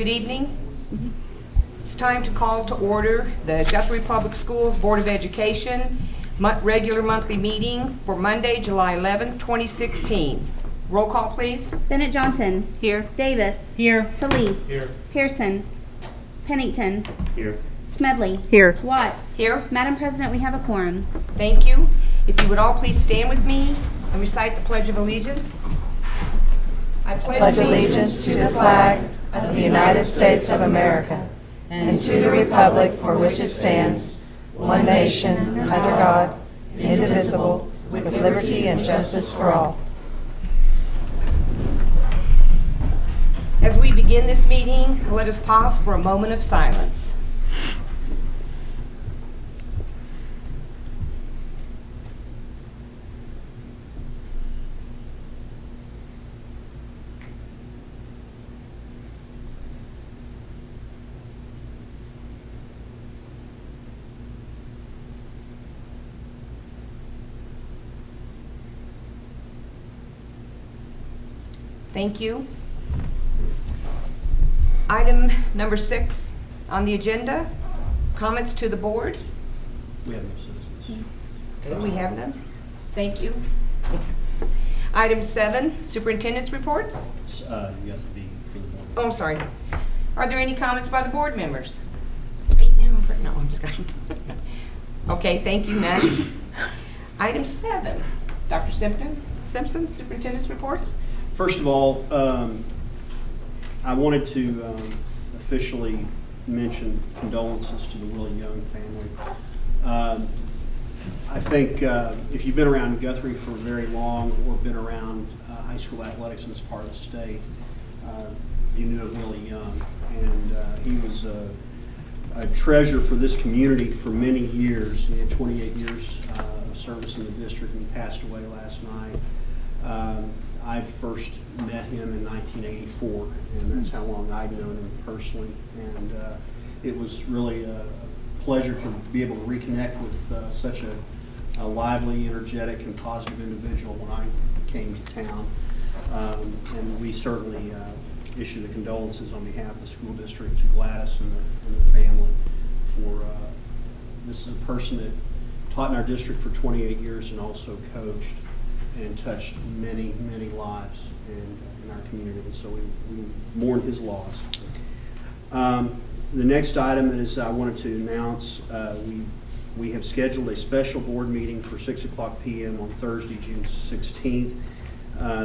Good evening. It's time to call to order the Guthrie Public Schools Board of Education regular monthly meeting for Monday, July 11th, 2016. Roll call, please. Bennett Johnson. Here. Davis. Here. Salee. Here. Pearson. Pennington. Here. Smedley. Here. Watts. Here. Madam President, we have a quorum. Thank you. If you would all please stand with me and recite the Pledge of Allegiance. I Pledge allegiance to the flag of the United States of America and to the republic for which it stands, one nation, under God, indivisible, with liberty and justice for all. As we begin this meeting, let us pause for a moment of silence. Thank you. Item number 6 on the agenda, comments to the board. We have no citizens. Okay, we have none. Thank you. Item 7, superintendent's reports. You have to be for the board. Oh, I'm sorry. Are there any comments by the board members? No, I'm just kidding. Okay, thank you, Matt. Item 7, Dr. Simpson, superintendent's reports. First of all, I wanted to officially mention condolences to the Willie Young family. I think if you've been around Guthrie for very long or been around high school athletics in this part of the state, you knew of Willie Young. And he was a treasure for this community for many years. He had 28 years of service in the district, and he passed away last night. I first met him in 1984, and that's how long I've known him personally. And it was really a pleasure to be able to reconnect with such a lively, energetic, and positive individual when I came to town. And we certainly issue the condolences on behalf of the school district to Gladys and the family. For this is a person that taught in our district for 28 years and also coached and touched many, many lives in our community. And so we mourn his loss. The next item that is I wanted to announce, we have scheduled a special board meeting for 6 o'clock p.m. on Thursday, June 16th.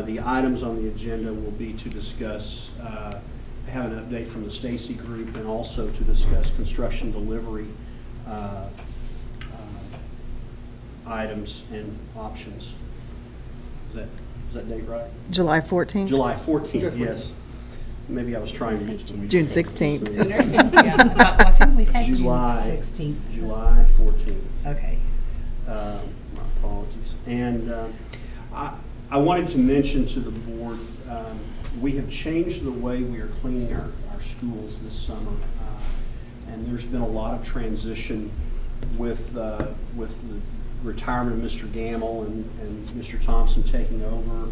The items on the agenda will be to discuss, have an update from the Stacy Group, and also to discuss construction delivery items and options. Is that date right? July 14th. July 14th, yes. Maybe I was trying to get to June 16th. Yeah, I think we've had July June 16th. July 14th. Okay. My apologies. And I wanted to mention to the board, we have changed the way we are cleaning our schools this summer. And there's been a lot of transition with the retirement of Mr. Gamble and Mr. Thompson taking over.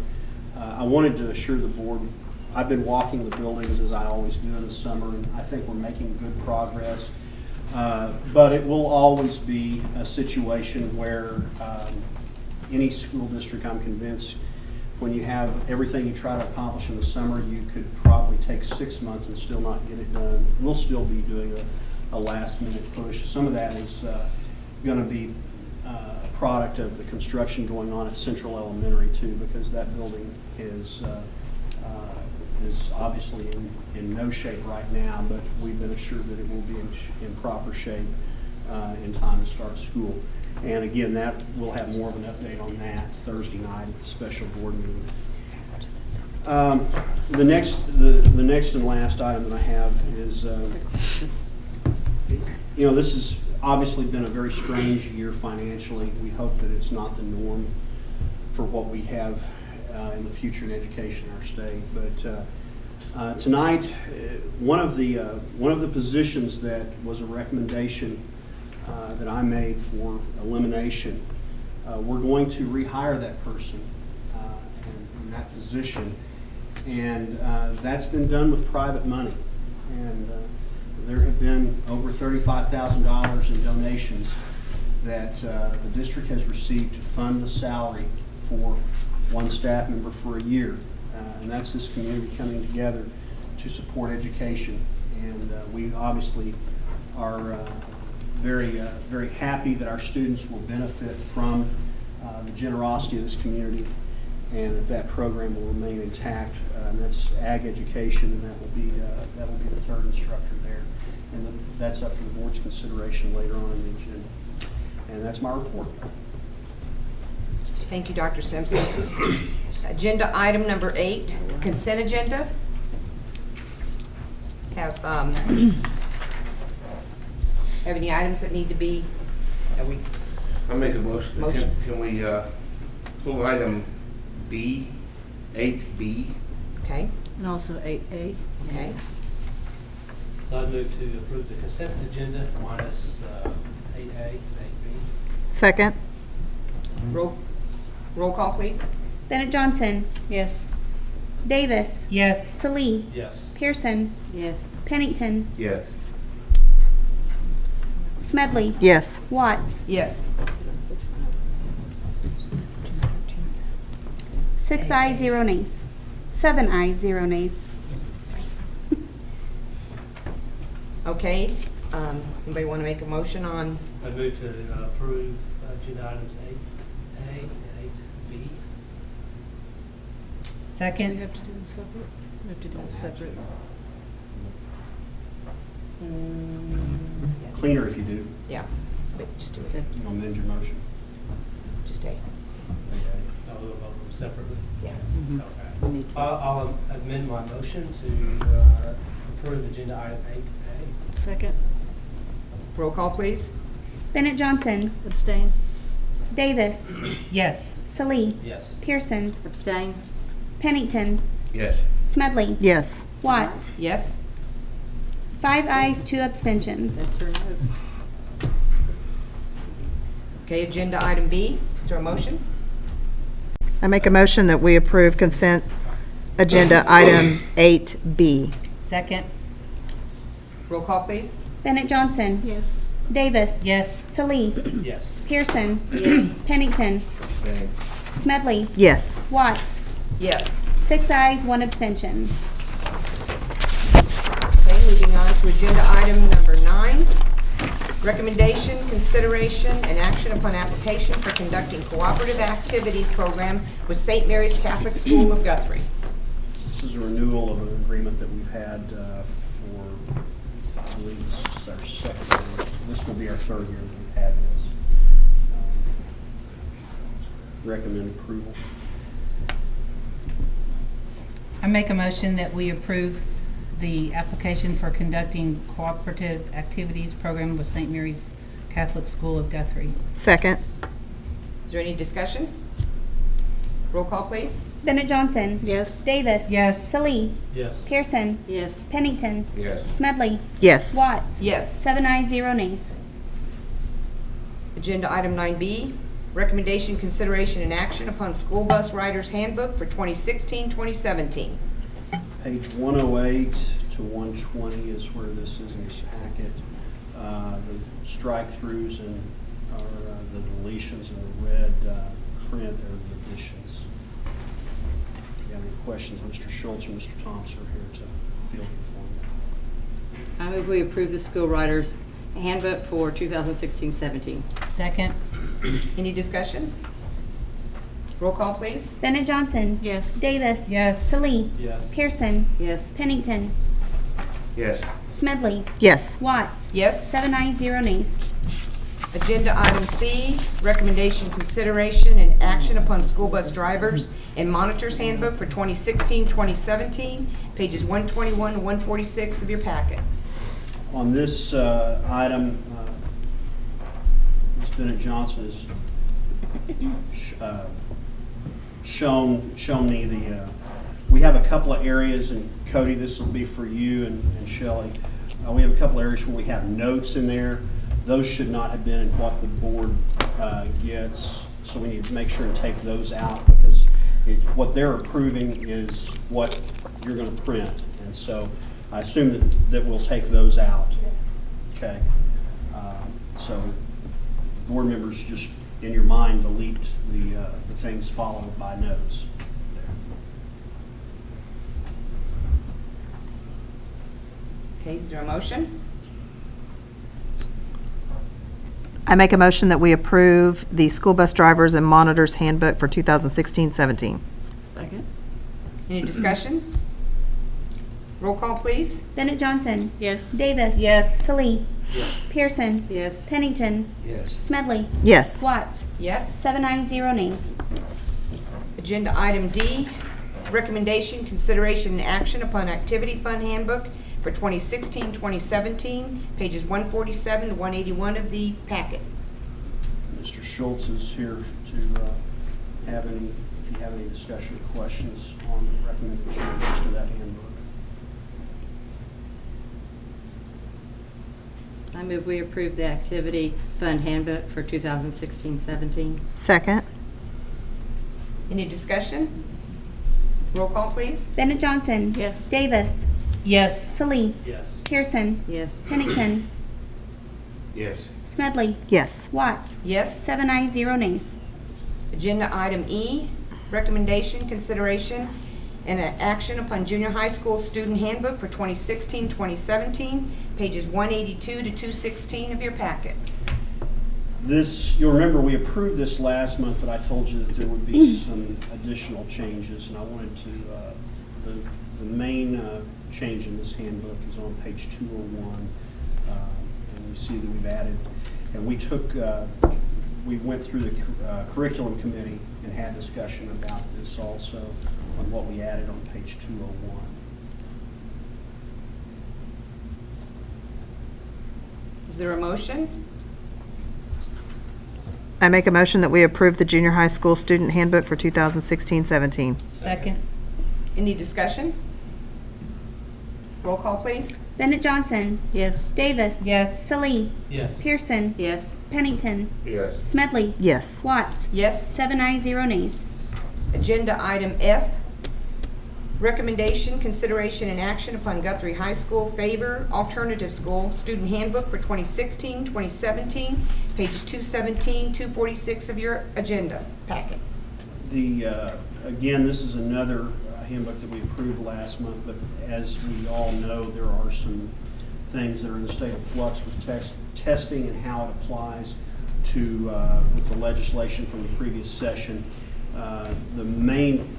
I wanted to assure the board, I've been walking the buildings as I always do in the summer, and I think we're making good progress. But it will always be a situation where any school district, I'm convinced, when you have everything you try to accomplish in the summer, you could probably take 6 months and still not get it done. We'll still be doing a last minute push. Some of that is going to be a product of the construction going on at Central Elementary too, because that building is obviously in no shape right now, but we've been assured that it will be in proper shape in time to start school. And again, that we'll have more of an update on that Thursday night at the special board meeting. The next and last item that I have is, this has obviously been a very strange year financially. We hope that it's not the norm for what we have in the future in education in our state. But tonight, one of the positions that was a recommendation that I made for elimination, we're going to rehire that person in that position, and that's been done with private money. And there have been over $35,000 in donations that the district has received to fund the salary for one staff member for a year. And that's this community coming together to support education. And we obviously are very happy that our students will benefit from the generosity of this community, and that program will remain intact. And that's ag education, and that will be the third instructor there. And that's up for the board's consideration later on in the agenda. And that's my report. Thank you, Dr. Simpson. Agenda item number 8, consent agenda. Have any items that need to be, I make a motion. Motion. Can we pull item B, 8B? okay, And also 8A. okay. So I move to approve the consent agenda minus 8A and 8B. Second? Roll call, please. Bennett Johnson, Yes. Davis, Yes. Salee, Yes. Pearson, Yes. Pennington, Yes. Smedley, Yes. Watts. Yes. 6 ayes, 0 nays. 7 ayes, 0 nays. Okay, anybody want to make a motion on, I move to approve agenda items 8A and 8B. Second. have to do them separate? We have to do them separate. Cleaner if you do. yeah, but just do it, You amend your motion. just A, I'll vote them separately. yeah. Okay. I'll amend my motion to approve agenda item 8A. Second? Roll call, please. Bennett Johnson, Abstain? Davis, Yes. Salee, Yes. Pearson, Abstain. Pennington, Yes. Smedley, Yes. Watts. Yes? 5 ayes, 2 abstentions. That's her vote. Okay, agenda item B, is there a motion? I make a motion that we approve consent agenda item 8B. Second. Roll call, please. Bennett Johnson, Yes. Davis, Yes. Salee, Yes. Pearson, Pennington, Abstain. Smedley, Yes. Watts. Yes. 6 ayes, 1 abstention. Okay, moving on to agenda item number 9. Recommendation, consideration, and action upon application for conducting cooperative activities program with St. Mary's Catholic School of Guthrie. This is a renewal of an agreement that we've had for, I believe this is our second year. This will be our third year that we've had this. Recommend approval. I make a motion that we approve the application for conducting cooperative activities program with St. Mary's Catholic School of Guthrie. Second? Is there any discussion? Roll call, please. Bennett Johnson, Yes. Davis, Yes. Salee, Yes. Pearson, Yes. Pennington, Yes. Smedley, Yes. Watts. Yes. 7 ayes, 0 nays. Agenda item 9B, recommendation, consideration, and action upon school bus riders handbook for 2016-2017. Page 108 to 120 is where this is in your packet. The strike-throughs and the deletions and the red print are the additions. If you have any questions, Mr. Schultz or Mr. Thompson are here to field them for you. I move we approve the school writers handbook for 2016-17. Second. Any discussion? Roll call, please. Bennett Johnson, Yes. Davis, Yes. Salee, Yes. Pearson, Yes. Pennington, Yes. Smedley, Yes. Watts. Yes. 7 ayes, 0 nays. Agenda item C, recommendation, consideration, and action upon school bus drivers and monitors handbook for 2016-2017, pages 121 to 146 of your packet. On this item, Ms. Bennett Johnson has shown me we have a couple of areas, and Cody, this will be for you and Shelley. We have a couple areas where we have notes in there. Those should not have been in what the board gets, so we need to make sure and take those out, because what they're approving is what you're going to print. And so I assume that we'll take those out. Okay. So board members, just in your mind, delete the things followed by notes. Okay, is there a motion? I make a motion that we approve the school bus drivers and monitors handbook for 2016-17. Second? Any discussion? Roll call, please. Bennett Johnson. Yes. Davis. Yes. Salee. Pearson. Yes. Pennington. Yes. Smedley. Yes. Watts. Yes. 7 ayes, 0 nays. Agenda item D, recommendation, consideration, and action upon activity fund handbook for 2016-2017, pages 147 to 181 of the packet. Mr. Schultz is here to have any, if you have any discussion or questions on the recommended changes to that handbook. I move we approve the activity fund handbook for 2016-17. Second. Any discussion? Roll call, please. Bennett Johnson. Yes. Davis. Yes. Salee. Yes. Pearson. Yes. Pennington. Yes. Smedley. Yes. Watts. Yes. 7 ayes, 0 nays. Agenda item E, recommendation, consideration, and action upon junior high school student handbook for 2016-2017, pages 182 to 216 of your packet. This, you'll remember we approved this last month, but I told you that there would be some additional changes, and I wanted to, the main change in this handbook is on page 201, and we see that we've added, and we took, we went through the curriculum committee and had discussion about this also on what we added on page 201. Is there a motion? I make a motion that we approve the junior high school student handbook for 2016-17. Second? Any discussion? Roll call, please. Bennett Johnson. Yes. Davis. Yes. Salee. Yes. Pearson. Yes. Pennington. Yes. Smedley. Yes. Watts. Yes. 7 ayes, 0 nays. Agenda item F, recommendation, consideration, and action upon Guthrie High School favor alternative school student handbook for 2016-2017, pages 217, 246 of your agenda packet. Again, this is another handbook that we approved last month, but as we all know, there are some things that are in the state of flux with testing and how it applies to, with the legislation from the previous session. The main,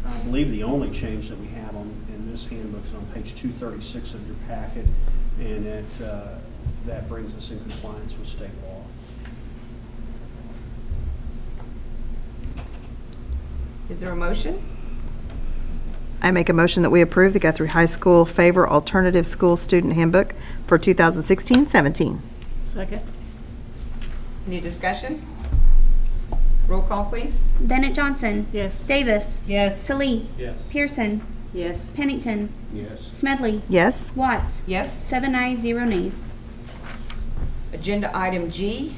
I believe the only change that we have in this handbook is on page 236 of your packet, and that brings us in compliance with state law. Is there a motion? I make a motion that we approve the Guthrie High School favor alternative school student handbook for 2016-17. Second? Any discussion? Roll call, please. Bennett Johnson. Yes. Davis. Yes. Salee. Yes. Pearson. Yes. Pennington. Yes. Smedley. Yes. Watts. Yes. 7 ayes, 0 nays. Agenda item G,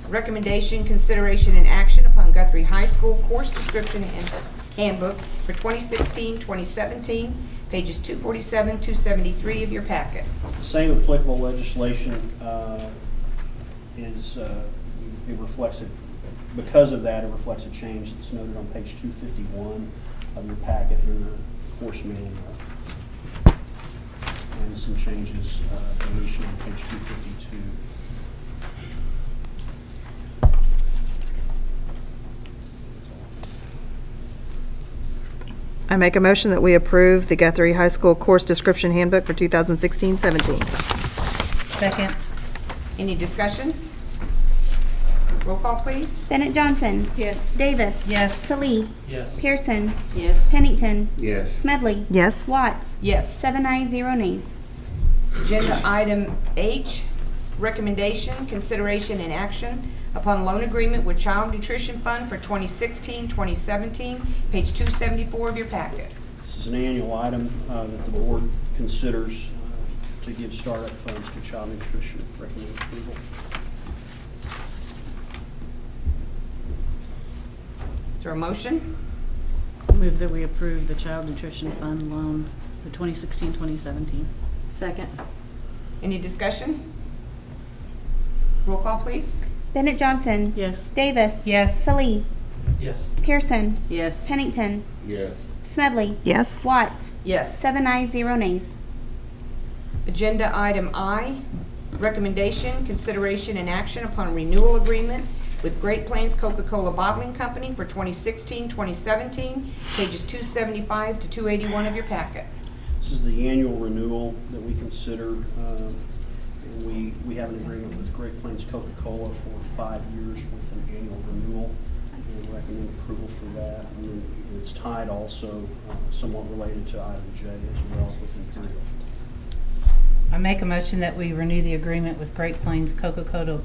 recommendation, consideration, and action upon Guthrie High School course description and handbook for 2016-2017, pages 247, 273 of your packet. The same applicable legislation is, it reflects it, because of that, it reflects a change that's noted on page 251 of your packet in the course manual. And some changes, deletion on page 252. I make a motion that we approve the Guthrie High School course description handbook for 2016-17. Second? Any discussion? Roll call, please. Bennett Johnson. Yes. Davis. Yes. Salee. Yes. Pearson. Yes. Pennington. Yes. Smedley. Yes. Watts. Yes. 7 ayes, 0 nays. Agenda item H, recommendation, consideration, and action upon loan agreement with Child Nutrition Fund for 2016-2017, page 274 of your packet. This is an annual item that the board considers to give startup funds to child nutrition. Recommend approval. Is there a motion? Move that we approve the Child Nutrition Fund loan the 2016-2017. Second. Any discussion? Roll call, please. Bennett Johnson. Yes. Davis. Yes. Salee. Yes. Pearson. Yes. Pennington. Yes. Smedley. Yes. Watts. Yes. 7 ayes, 0 nays. Agenda item I, recommendation, consideration, and action upon renewal agreement with Great Plains Coca-Cola Bottling Company for 2016-2017, pages 275 to 281 of your packet. This is the annual renewal that we consider, and we have an agreement with Great Plains Coca-Cola for 5 years with an annual renewal, and recommend approval for that. And then it's tied also somewhat related to item J as well with Imperial. I make a motion that we renew the agreement with Great Plains Coca-Cola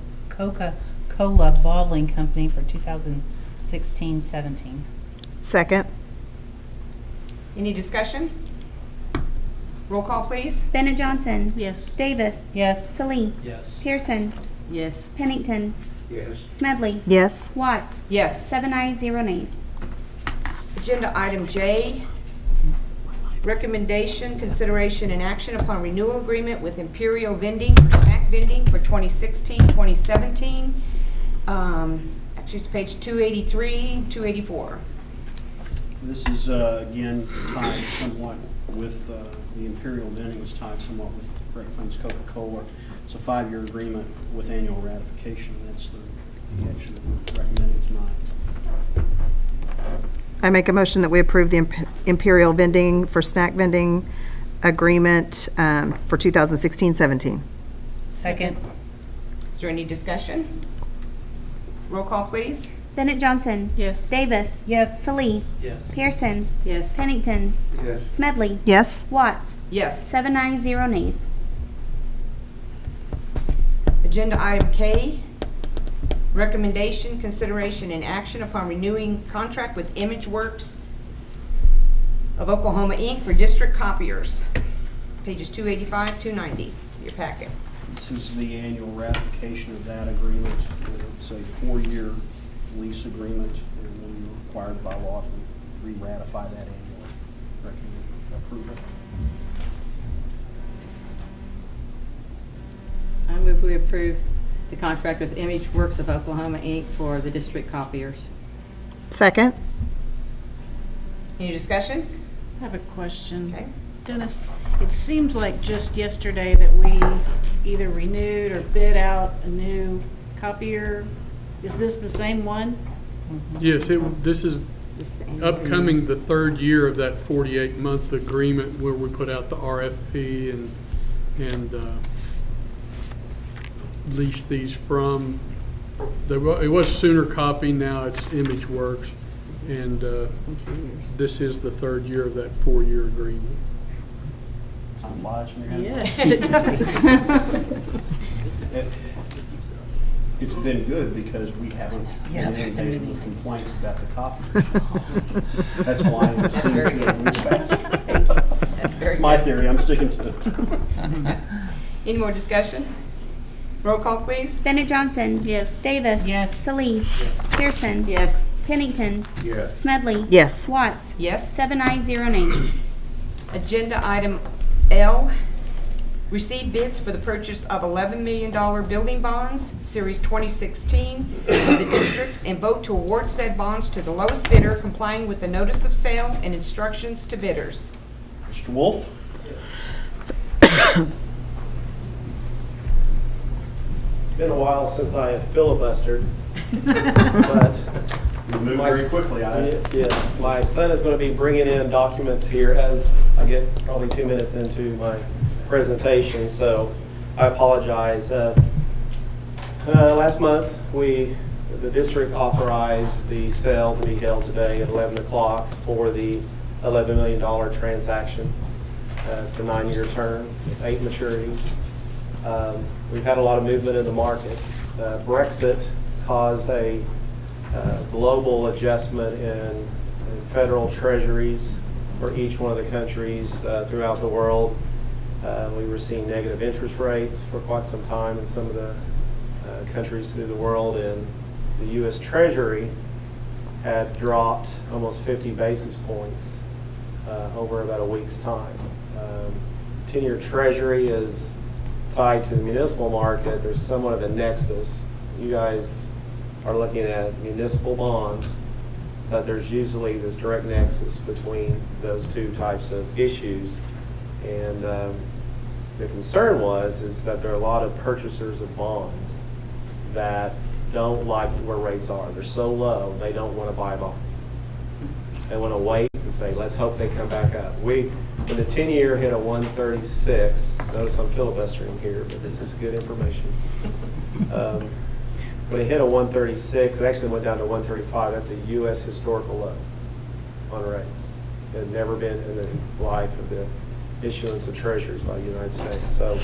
Bottling Company for 2016-17. Second. Any discussion? Roll call, please. Bennett Johnson. Yes. Davis. Yes. Salee. Yes. Pearson. Yes. Pennington. Yes. Smedley. Yes. Watts. Yes. 7 ayes, 0 nays. Agenda item J, recommendation, consideration, and action upon renewal agreement with Imperial Vending for snack vending for 2016-2017. Actually, it's page 283, 284. This is, again, tied somewhat with, the Imperial Vending is tied somewhat with Great Plains Coca-Cola. It's a 5-year agreement with annual ratification. That's the action that we're recommending tonight. I make a motion that we approve the Imperial Vending for snack vending agreement for 2016-17. Second. Is there any discussion? Roll call, please. Bennett Johnson. Yes. Davis. Yes. Salee. Yes. Pearson. Yes. Pennington. Yes. Smedley. Yes. Watts. Yes. 7 ayes, 0 nays. Agenda item K, recommendation, consideration, and action upon renewing contract with ImageWorks of Oklahoma, Inc. for district copiers. Pages 285, 290, your packet. This is the annual ratification of that agreement. It's a 4-year lease agreement, and we're required by law to re-ratify that annually. Recommend approval. I move we approve the contract with ImageWorks of Oklahoma, Inc. for the district copiers. Second. Any discussion? I have a question. Okay. Dennis, it seems like just yesterday that we either renewed or bid out a new copier. Is this the same one? Yes, this is This is the annual upcoming the 3rd year of that 48-month agreement where we put out the RFP and leased these from, it was Sooner Copy, now it's ImageWorks, and this is the 3rd year of that 4-year agreement. Time flies when you're having fun. Yes, it does. It's been good because we haven't been inundated with complaints about the copy. That's why it seems to move fast. That's very It's my good. theory, I'm sticking to it. Any more discussion? Roll call, please. Bennett Johnson. Yes. Davis. Yes. Salee. Pearson. Yes. Pennington. Yes. Smedley. Yes. Watts. Yes. 7 ayes, 0 nays. Agenda item L, receive bids for the purchase of $11 million building bonds, Series 2016, of the district, and vote to award said bonds to the lowest bidder complying with the notice of sale and instructions to bidders. Mr. Wolf? It's been a while since I have filibustered, but You moved very quickly, yes, my son is going to be bringing in documents here as I get probably 2 minutes into my presentation, so I apologize. Last month, the district authorized the sale to be held today at 11 o'clock for the $11 million transaction. It's a 9-year term with 8 maturities. We've had a lot of movement in the market. Brexit caused a global adjustment in federal treasuries for each one of the countries throughout the world. We were seeing negative interest rates for quite some time in some of the countries through the world, and the U.S. Treasury had dropped almost 50 basis points over about a week's time. 10-year treasury is tied to the municipal market. There's somewhat of a nexus. You guys are looking at municipal bonds, but there's usually this direct nexus between those two types of issues. And the concern is that there are a lot of purchasers of bonds that don't like where rates are. They're so low, they don't want to buy bonds. They want to wait and say, let's hope they come back up. When the 10-year hit a 136, notice I'm filibustering here, but this is good information. When it hit a 136, it actually went down to 135. That's a U.S. historical low on rates. It had never been in the life of the issuance of treasuries by the United States. So,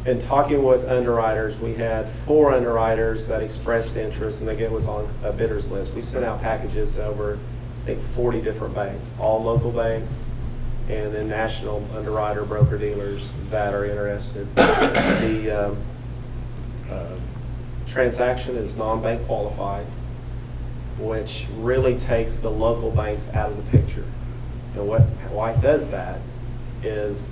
in talking with underwriters, we had 4 underwriters that expressed interest, and again, was on a bidders list. We sent out packages to over, I think, 40 different banks, all local banks, and then national underwriter broker dealers that are interested. The transaction is non-bank qualified, which really takes the local banks out of the picture. And why it does that is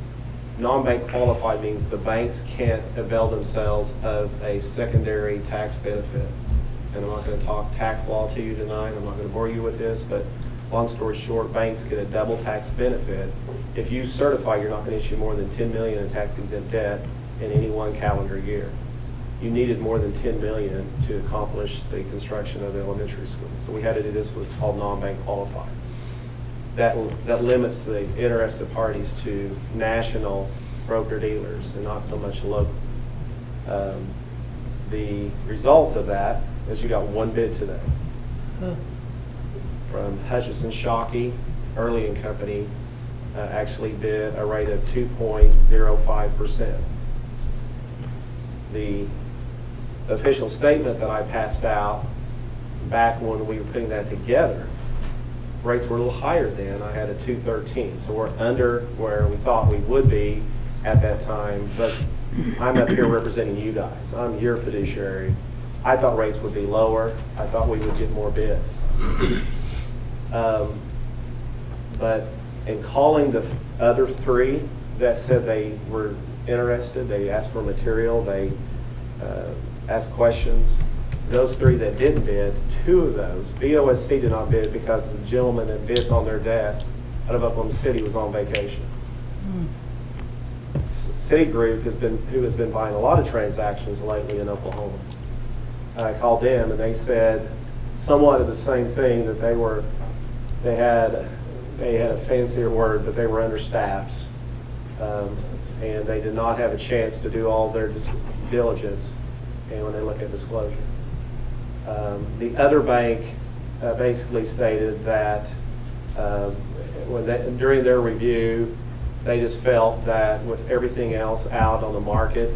non-bank qualified means the banks can't avail themselves of a secondary tax benefit. And I'm not going to talk tax law to you tonight. I'm not going to bore you with this, but long story short, banks get a double tax benefit if you certify you're not going to issue more than $10 million in tax-exempt debt in any one calendar year. You needed more than $10 million to accomplish the construction of the elementary school. So we had to do this, what's called non-bank qualified. That limits the interested parties to national broker dealers and not so much local. The result of that is you got one bid today from Hutchison Shockey, Early and Company, actually bid a rate of 2.05%. The official statement that I passed out back when we were putting that together, rates were a little higher then. I had a 213, so we're under where we thought we would be at that time. But I'm up here representing you guys. I'm your fiduciary. I thought rates would be lower. I thought we would get more bids. But in calling the other 3 that said they were interested, they asked for material, they asked questions. Those 3 that didn't bid, 2 of those, BOSC did not bid because the gentleman that bids on their desk out of Oklahoma City was on vacation. Citigroup who has been buying a lot of transactions lately in Oklahoma. I called them and they said somewhat of the same thing, that they had a fancier word, but they were understaffed, and they did not have a chance to do all their diligence. And when they look at disclosure. The other bank basically stated that during their review, they just felt that with everything else out on the market,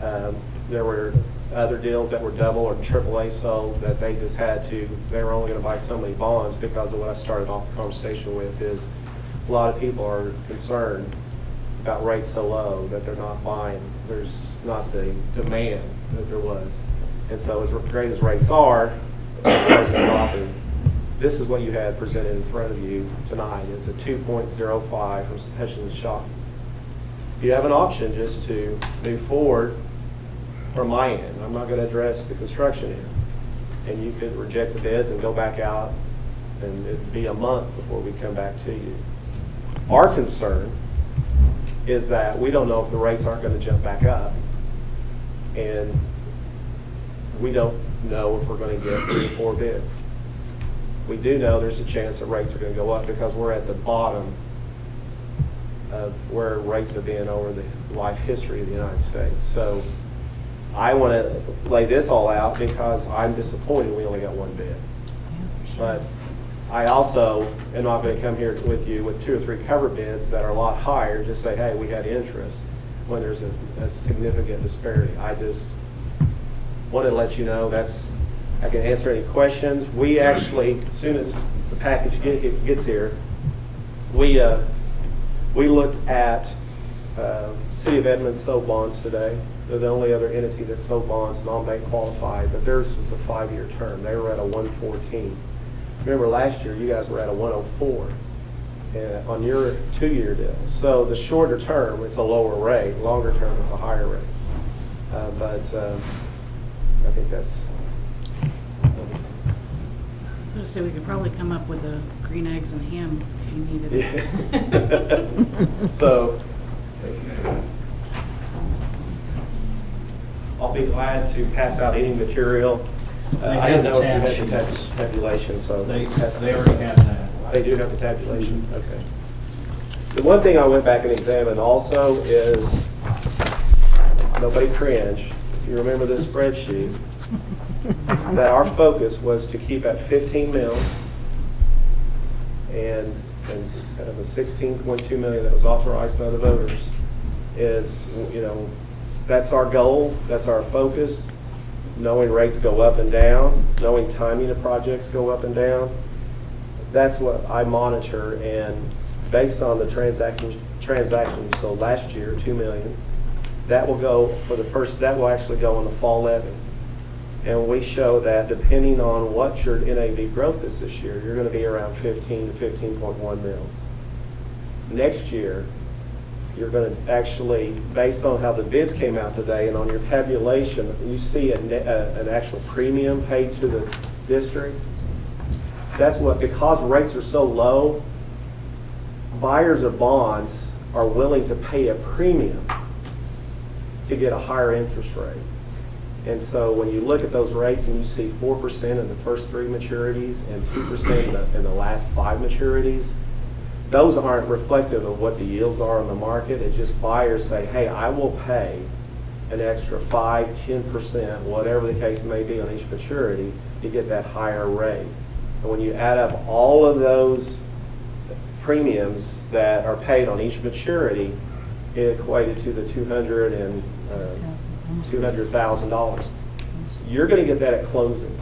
there were other deals that were double or AAA sold, that they were only going to buy so many bonds because of what I started off the conversation with, is a lot of people are concerned about rates so low that they're not buying. There's not the demand that there was. And so as great as rates are, this is what you had presented in front of you tonight. It's a 2.05 from Hutchison Shockey. You have an option just to move forward from my end. I'm not going to address the construction end. And you could reject the bids and go back out, and it'd be a month before we come back to you. Our concern is that we don't know if the rates aren't going to jump back up. And we don't know if we're going to get 3 or 4 bids. We do know there's a chance that rates are going to go up because we're at the bottom of where rates have been over the life history of the United States. So I want to lay this all out because I'm disappointed we only got 1 bid. But I also am not going to come here with you with 2 or 3 cover bids that are a lot higher and just say, hey, we had interest, when there's a significant disparity. I just want to let you know I can answer any questions. We actually, as soon as the package gets here, we looked at City of Edmonds sold bonds today. They're the only other entity that sold bonds non-bank qualified, but theirs was a 5-year term. They were at a 114. Remember last year, you guys were at a 104. on your 2-year deal. So the shorter term, it's a lower rate. Longer term, it's a higher rate. But I think that's. I would say we could probably come up with a green eggs and ham if you needed it. Yeah. So, I'll be glad to pass out any material. I didn't know if you had the tabulation, so. They already have that. They do have the tabulation, okay. The one thing I went back and examined also is, nobody cringe, if you remember this spreadsheet, that our focus was to keep at 15 mils and kind of the 16.2 million that was authorized by the voters is, that's our goal, that's our focus, knowing rates go up and down, knowing timing of projects go up and down. That's what I monitor, and based on the transactions, so last year, 2 million, that will go that will actually go on the fall levy. And we show that depending on what your NAV growth is this year, you're going to be around 15 to 15.1 mils. Next year, you're going to actually, based on how the bids came out today and on your tabulation, you see an actual premium paid to the district. That's what, because rates are so low, buyers of bonds are willing to pay a premium to get a higher interest rate. And so when you look at those rates and you see 4% in the first 3 maturities and 2% in the last 5 maturities, those aren't reflective of what the yields are on the market. It's just buyers say, hey, I will pay an extra 5, 10%, whatever the case may be on each maturity to get that higher rate. And when you add up all of those premiums that are paid on each maturity, it equated to the $200,000. You're going to get that at closing.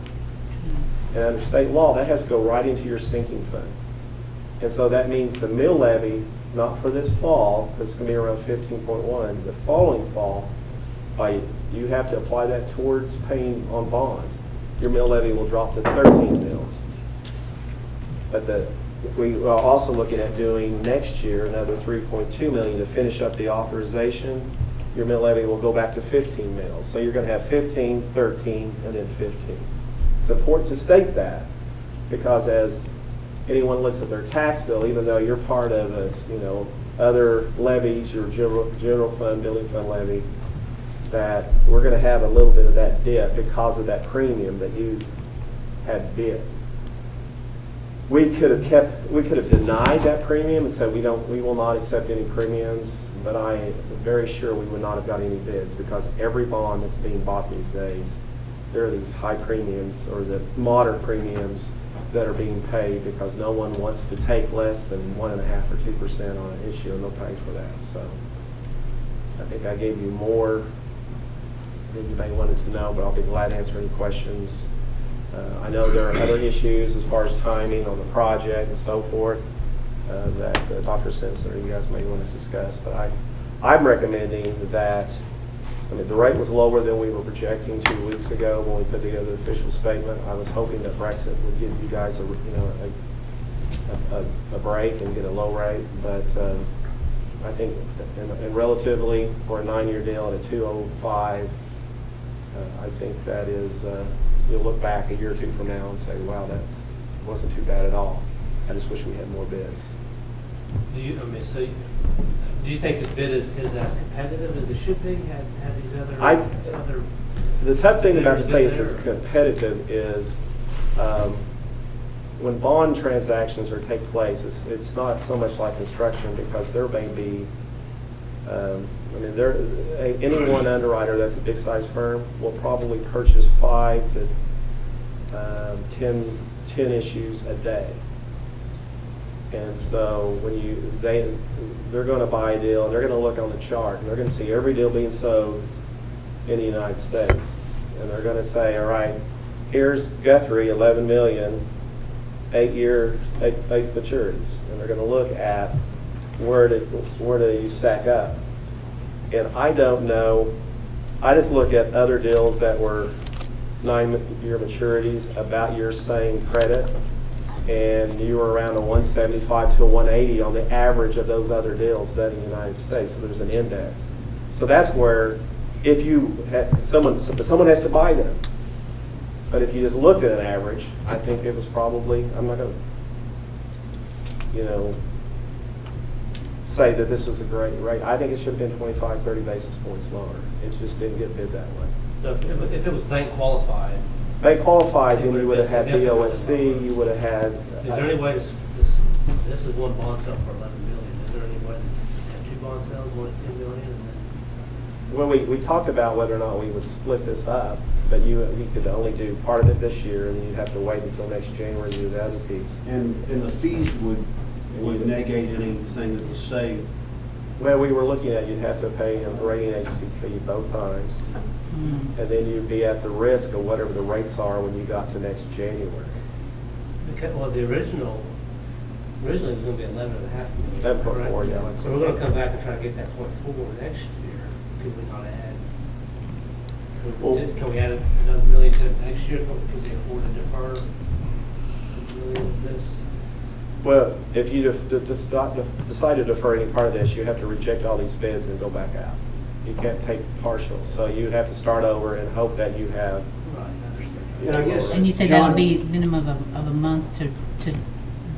And under state law, that has to go right into your sinking fund. And so that means the mill levy, not for this fall, because it's going to be around 15.1, the following fall, you have to apply that towards paying on bonds. Your mill levy will drop to 13 mils. But we are also looking at doing next year another 3.2 million to finish up the authorization. Your mill levy will go back to 15 mils. So you're going to have 15, 13, and then 15. It's important to state that because as anyone looks at their tax bill, even though you're part of other levies, your general fund, building fund levy, that we're going to have a little bit of that dip because of that premium that you had bid. We could have denied that premium and said we will not accept any premiums, but I am very sure we would not have got any bids because every bond that's being bought these days, there are these high premiums or the moderate premiums that are being paid because no one wants to take less than 1.5% or 2% on an issue, and they'll pay for that. So I think I gave you more than you may wanted to know, but I'll be glad to answer any questions. I know there are other issues as far as timing on the project and so forth that Dr. Simpson or you guys may want to discuss, but I'm recommending that, the rate was lower than we were projecting 2 weeks ago when we put together the official statement. I was hoping that Brexit would give you guys a break and get a low rate, but I think and relatively for a 9-year deal at a 205, I think that is, you'll look back a year or 2 from now and say, wow, that wasn't too bad at all. I just wish we had more bids. Do you think this bid is as competitive as it should be? Had these other The tough thing about to say it's competitive is when bond transactions take place, it's not so much like construction because there may be, any one underwriter that's a big size firm will probably purchase 5 to 10 issues a day. And so when they're going to buy a deal and they're going to look on the chart and they're going to see every deal being sold in the United States. And they're going to say, all right, here's Guthrie, 11 million, 8 maturities. And they're going to look at where do you stack up. And I don't know, I just look at other deals that were 9-year maturities about your same credit. and you were around a 175 to a 180 on the average of those other deals done in the United States. So there's an index. So that's where, if you had, someone has to buy them. But if you just looked at an average, I think it was probably, I'm not going to, say that this was a great rate. I think it should have been 25, 30 basis points lower. It just didn't get bid that way. So if it was bank qualified, Bank qualified, then It you would would have have had been BOSC, you would have had. is there any way this is one bond sale for 11 million? Is there any way to have two bond sales, one at 10 million? And then Well, we talked about whether or not we would split this up, but you could only do part of it this year, and then you'd have to wait until next January to do the other piece. And the fees would negate anything that was saved. Well, we were looking at, you'd have to pay a rating agency fee both times, and then you'd be at the risk of whatever the rates are when you got to next January. because, well, the originally it was going to be 11.5 million. 11.4, correct? yeah. So we're going to come back and try to get that 0.4 next year. Could we not add? Can we add another million to next year? Could we afford to defer a million of this? Well, if you decide to defer any part of this, you have to reject all these bids and go back out. You can't take partial, so you'd have to start over and hope that you have. Right, I understand. And I guess, And you say John- that'll be minimum of a month to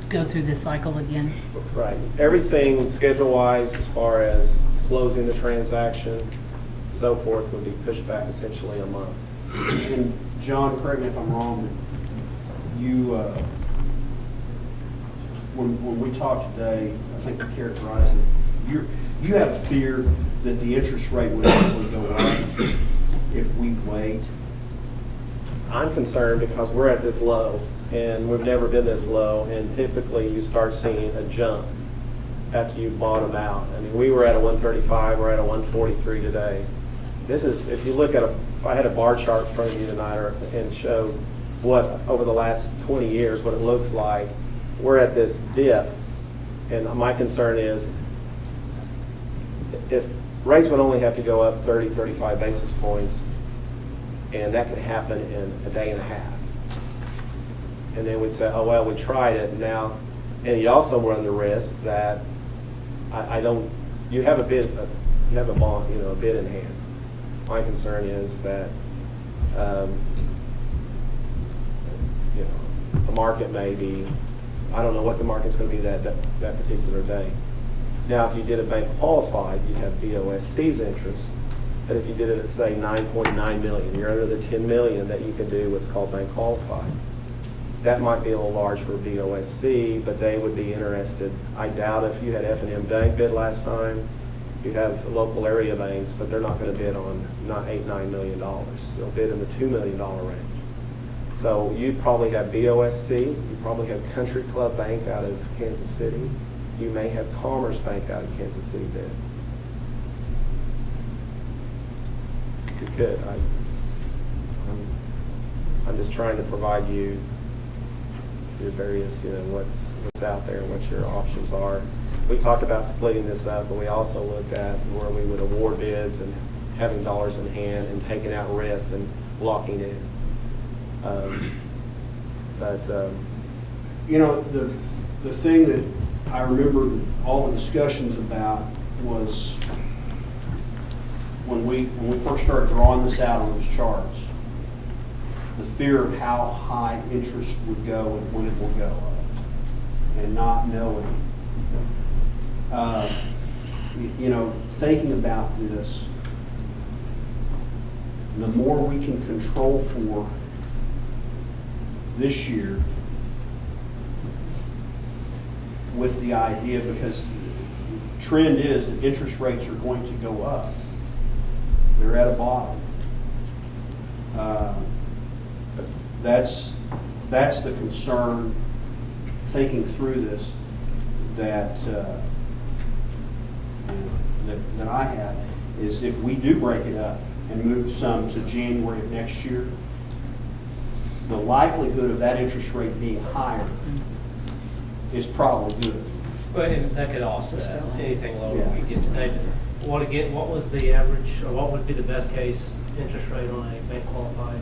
go through this cycle again? Right. Everything schedule-wise, as far as closing the transaction, so forth, would be pushed back essentially a month. And John, correct me if I'm wrong, but you, when we talked today, I think you characterized it, you have a fear that the interest rate would actually go up if we wait. I'm concerned because we're at this low, and we've never been this low, and typically you start seeing a jump after you bottom out. I mean, we were at a 135, we're at a 143 today. This is, if you look at if I had a bar chart in front of you tonight and show what, over the last 20 years, what it looks like, we're at this dip, and my concern is if rates would only have to go up 30, 35 basis points, and that could happen in a day and a half. And then we'd say, oh, well, we tried it now. And you also run the risk that you have a bid, you have a bond, a bid in hand. My concern is that, the market may be, I don't know what the market's going to be that particular day. Now, if you did a bank qualified, you'd have BOSC's interest. But if you did it at, say, 9.9 million, you're under the 10 million that you can do what's called bank qualified. That might be a little large for BOSC, but they would be interested. I doubt if you had F&M Bank bid last time, you'd have local area banks, but they're not going to bid on not $8-9 million. They'll bid in the $2 million range. So you'd probably have BOSC, you probably have Country Club Bank out of Kansas City. You may have Commerce Bank out of Kansas City bid. You could. I'm just trying to provide you your various, what's out there and what your options are. We talked about splitting this up, but we also looked at where we would award bids and having dollars in hand and taking out risks and locking in. The thing that I remember all the discussions about was when we first started drawing this out on those charts, the fear of how high interest would go and when it will go up, and not knowing. Thinking about this, the more we can control for this year with the idea, because the trend is that interest rates are going to go up. They're at a bottom. That's the concern, thinking through this, that I had, is if we do break it up and move some to January of next year, the likelihood of that interest rate being higher is probably good. Well, and that could offset anything lower Yeah. we get today. What was the average, or what would be the best case interest rate on a bank qualified?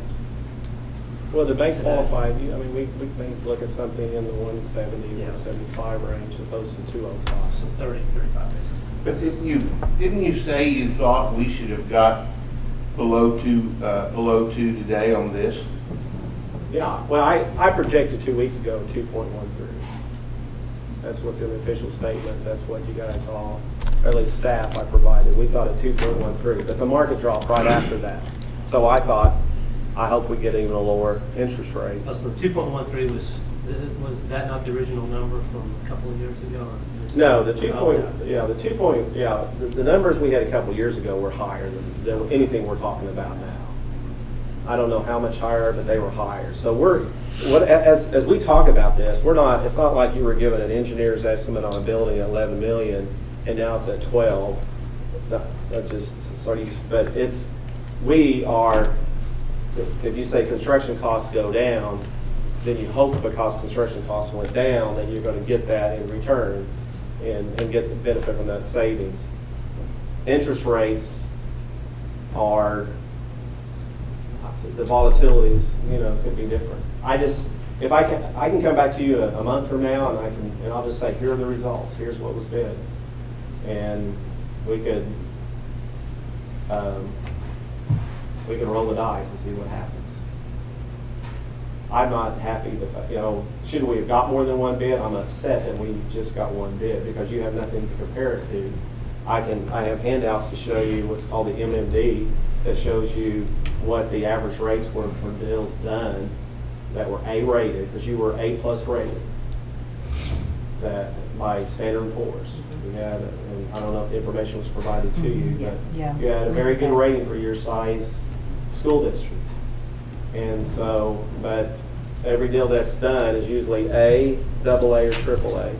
Well, the bank qualified, I mean, we may look at something in the 170, 175 range, as opposed to 205. So 30, 35 basis. But didn't you say you thought we should have got below two today on this? Yeah, well, I projected 2 weeks ago 2.13. That's what's in the official statement. That's what you guys all, or at least staff I provided. We thought at 2.13, but the market dropped right after that. So I thought, I hope we get even a lower interest rate. Oh, so 2.13 was that not the original number from a couple of years ago? Or was- No, the 2 Oh, point, yeah, the numbers we had a couple years ago were higher than anything we're talking about now. I don't know how much higher, but they were higher. So as we talk about this, it's not like you were given an engineer's estimate on a building at 11 million and now it's at 12. If you say construction costs go down, then you hope because construction costs went down, that you're going to get that in return and get the benefit from that savings. Interest rates the volatilities, could be different. I can come back to you a month from now and I'll just say, here are the results, here's what was bid. And we could roll the dice and see what happens. I'm not happy shouldn't we have got more than one bid? I'm upset that we just got one bid because you have nothing to compare it to. I have handouts to show you what's called the MMD that shows you what the average rates were for deals done that were A rated, because you were A+ rated, that by Standard & Poor's. We had, and I don't know if the information was provided to you, but Yeah. you had a very good rating for your size school district. And so, but every deal that's done is usually A, AA, or AAA.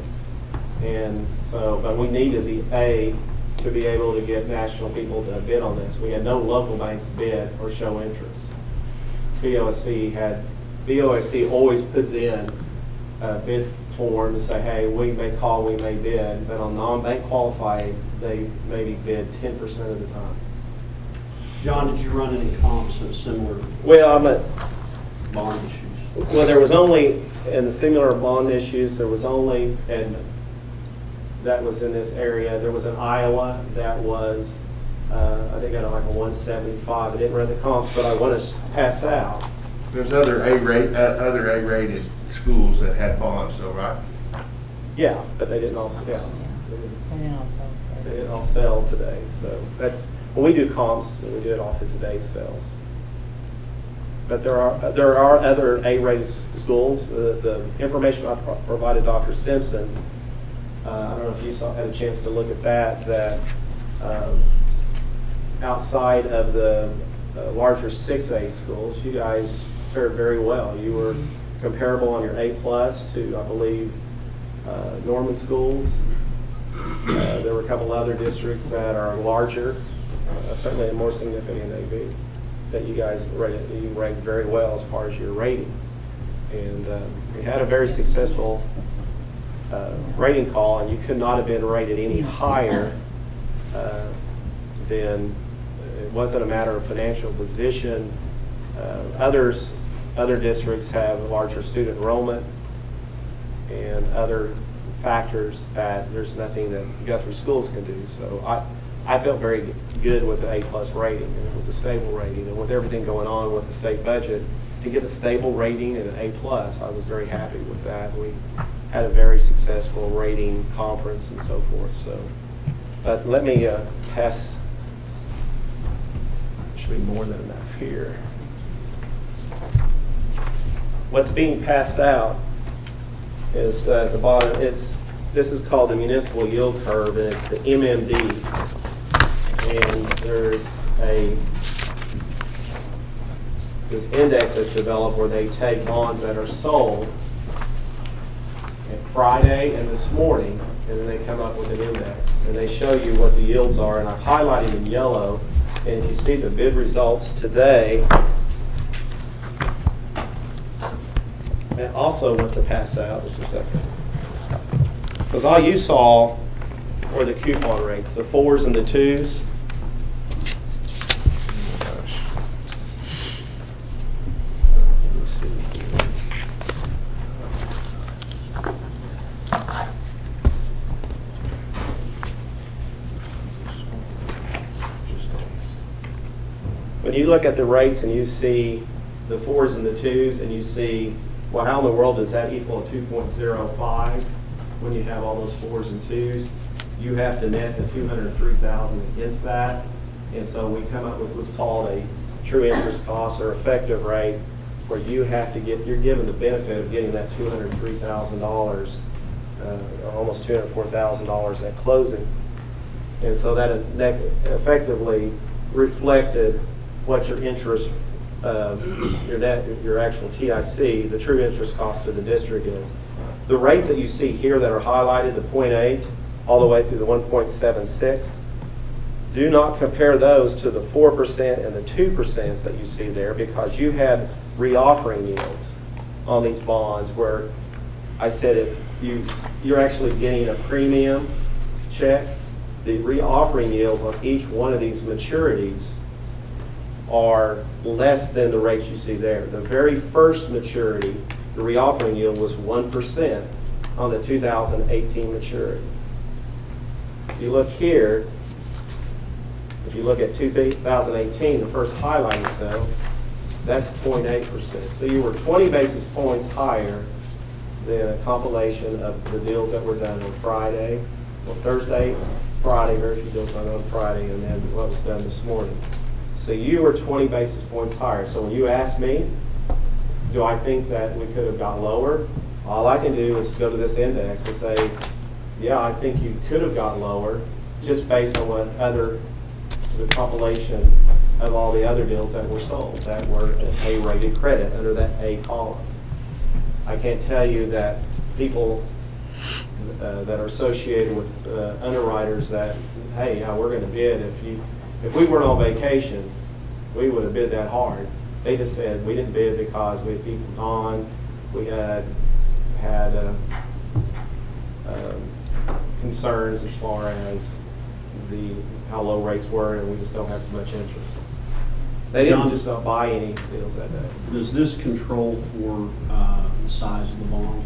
And so, but we needed the A to be able to get national people to bid on this. We had no local banks bid or show interest. BOSC always puts in a bid form to say, hey, we may call, we may bid, but on non-bank qualified, they maybe bid 10% of the time. John, did you run any comps of similar bond issues? Well, there was only, in the similar bond issues, there was only, and that was in this area, there was in Iowa that was, I think at like a 175. I didn't run the comps, but I want to pass out. There's other A-rated schools that had bonds, though, right? Yeah, but they didn't all, They didn't also. they didn't all sell today. So that's, when we do comps, we do it off of today's sales. But there are other A-rated schools. The information I provided Dr. Simpson, I don't know if you had a chance to look at that outside of the larger 6A schools, you guys fared very well. You were comparable on your A+ to, I believe, Norman schools. There were a couple other districts that are larger, certainly more significant in AB, that you guys ranked very well as far as your rating. And we had a very successful rating call, and you could not have been rated any higher than, it wasn't a matter of financial position. Other districts have larger student enrollment and other factors that there's nothing that Guthrie Schools can do. So I felt very good with the A+ rating, and it was a stable rating. And with everything going on with the state budget, to get a stable rating and an A+, I was very happy with that. We had a very successful rating conference and so forth. So, but let me pass. Should be more than enough here. What's being passed out is at the bottom. This is called the municipal yield curve, and it's the MMD. And there's this index that's developed where they take bonds that are sold Friday and this morning, and then they come up with an index, and they show you what the yields are, and I've highlighted in yellow, and if you see the bid results today, and also want to pass out, just a second, because all you saw were the coupon rates, the 4s and the 2s. me see here. When you look at the rates and you see the 4s and the 2s and you see, well, how in the world does that equal a 2.05 when you have all those 4s and 2s? You have to net the 203,000 against that. And so we come up with what's called a true interest cost or effective rate, where you have to get, you're given the benefit of getting that $203,000, almost $204,000 at closing. And so that effectively reflected what your interest, your net, your actual TIC, the true interest cost of the district is. The rates that you see here that are highlighted, the 0.8 all the way through the 1.76, do not compare those to the 4% and the 2% that you see there, because you had reoffering yields on these bonds where I said if you're actually getting a premium check, the reoffering yields on each one of these maturities are less than the rates you see there. The very first maturity, the reoffering yield was 1% on the 2018 maturity. If you look here, if you look at 2018, the first highlighted cell, that's 0.8%. So you were 20 basis points higher than a compilation of the deals that were done on Friday, well, Thursday, Friday, very few deals done on Friday, and then what was done this morning. So you were 20 basis points higher. So when you ask me, do I think that we could have got lower? All I can do is go to this index and say, yeah, I think you could have got lower, just based on what the compilation of all the other deals that were sold that were an A-rated credit under that A column. I can't tell you that people that are associated with underwriters that, hey, yeah, we're going to bid. If we weren't on vacation, we would have bid that hard. They just said we didn't bid because we had people gone, we had concerns as far as how low rates were, and we just don't have as much interest. They didn't just not buy any deals that day. Does this control for the size of the bond?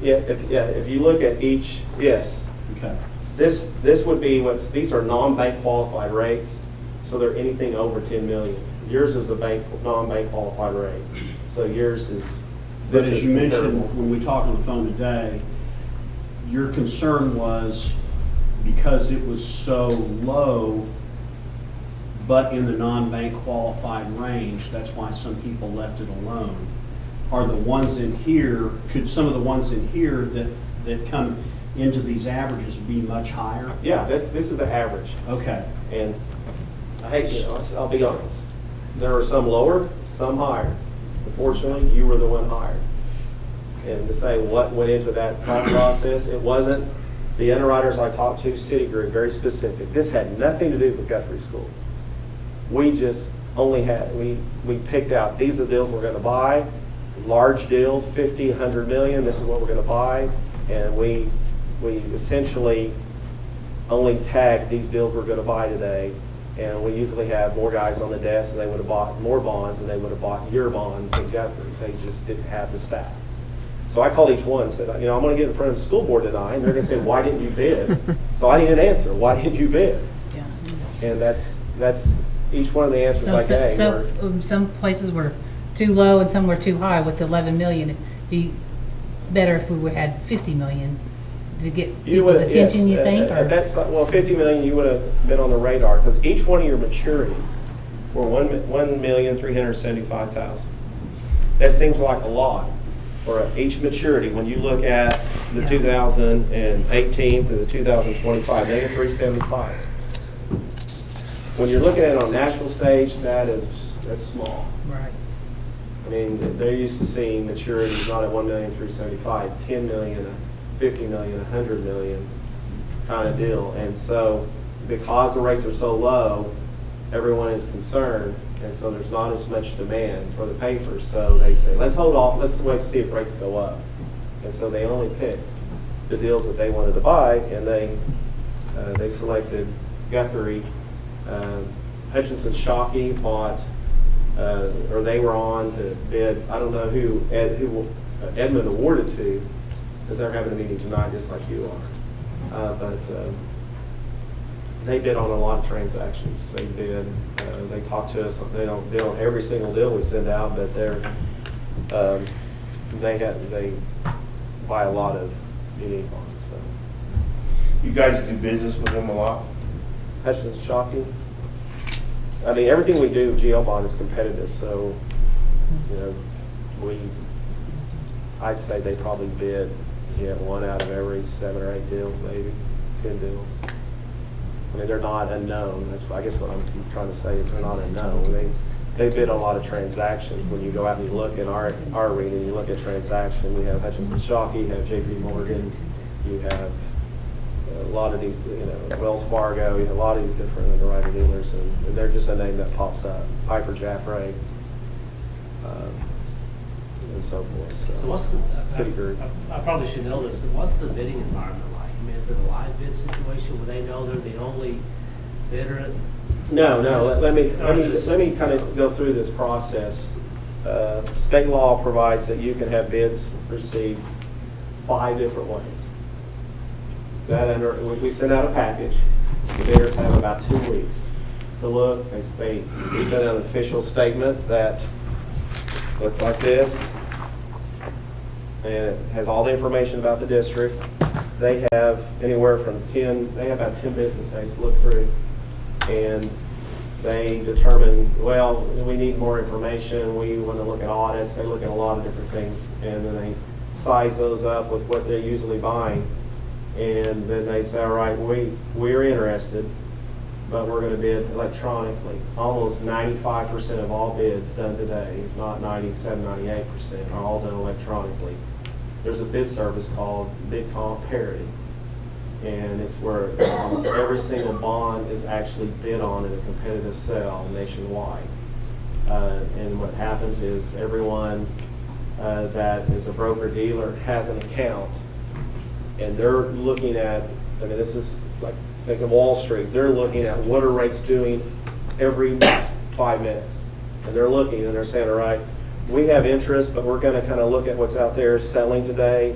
Yeah, if you look at each, yes. Okay. This would be these are non-bank qualified rates, so they're anything over 10 million. Yours is a non-bank qualified rate, so yours is. But as you mentioned when we talked on the phone today, your concern was because it was so low, but in the non-bank qualified range, that's why some people left it alone. Are the ones in here, could some of the ones in here that come into these averages be much higher? Yeah, this is the average. Okay. And I'll be honest, there are some lower, some higher. Unfortunately, you were the one higher. And to say what went into that thought process, it wasn't the underwriters I talked to, Citigroup, very specific. This had nothing to do with Guthrie Schools. We just only had, we picked out, these are the deals we're going to buy, large deals, 50, 100 million, this is what we're going to buy. And we essentially only tagged these deals we're going to buy today. And we usually have more guys on the desk, and they would have bought more bonds, and they would have bought your bonds at Guthrie. They just didn't have the staff. So I called each one and said, I'm going to get in front of the school board tonight, and they're going to say, why didn't you bid? So I needed an answer. Why didn't you bid? Yeah. And that's each one of the answers I gave. Some places were too low and some were too high. With 11 million, it'd be better if we had 50 million to get people's attention, you think? Or? That's, well, 50 million, you would have been on the radar, because each one of your maturities were 1,375,000. That seems like a lot for each maturity. When you look at the 2018 to the 2025, they have 375. When you're looking at it on national stage, that's small. Right. I mean, they're used to seeing maturities not at 1,375,000, 10 million, 50 million, 100 million kind of deal. And so because the rates are so low, everyone is concerned, and so there's not as much demand for the papers. So they say, let's hold off, let's wait to see if rates go up. And so they only picked the deals that they wanted to buy, and they selected Guthrie. Hutchinson Shockey bought or they were on to bid. I don't know who Edmund awarded to, because they're having a meeting tonight, just like you are. But they bid on a lot of transactions. They bid. They talk to us. They don't bid on every single deal we send out, but they buy a lot of unique bonds. So. You guys do business with them a lot? Hutchinson Shocking. I mean, everything we do, GL bond is competitive. So, you know, I'd say they probably bid, one out of every 7 or 8 deals, maybe 10 deals. I mean, they're not unknown. That's I guess what I'm trying to say is they're not unknown. They bid on a lot of transactions. When you go out and you look in our arena, you look at transactions. We have Hutchinson Shockey, you have J.P. Morgan, you have a lot of these, Wells Fargo, you have a lot of these different underwriter dealers, and they're just a name that pops up. Piper Jaffray, and so forth. So what's the, Citigroup. I probably should know this, but what's the bidding environment like? I mean, is it a live bid situation where they know they're the only bidder? No. Let me kind of go through this process. State law provides that you can have bids received 5 different ways. We send out a package. The bidders have about 2 weeks to look. We send out an official statement that looks like this, and it has all the information about the district. They have anywhere from 10. They have about 10 business days to look through, and they determine, well, we need more information. We want to look at audits. They look at a lot of different things, and then they size those up with what they're usually buying. And then they say, all right, we're interested, but we're going to bid electronically. Almost 95% of all bids done today, if not 97, 98%, are all done electronically. There's a bid service called Bid Comp Parity, and it's where almost every single bond is actually bid on in a competitive sale nationwide. And what happens is everyone that is a broker-dealer has an account, and they're looking at, this is like thinking Wall Street, they're looking at what are rates doing every 5 minutes. And they're looking and they're saying, all right, we have interest, but we're going to kind of look at what's out there selling today,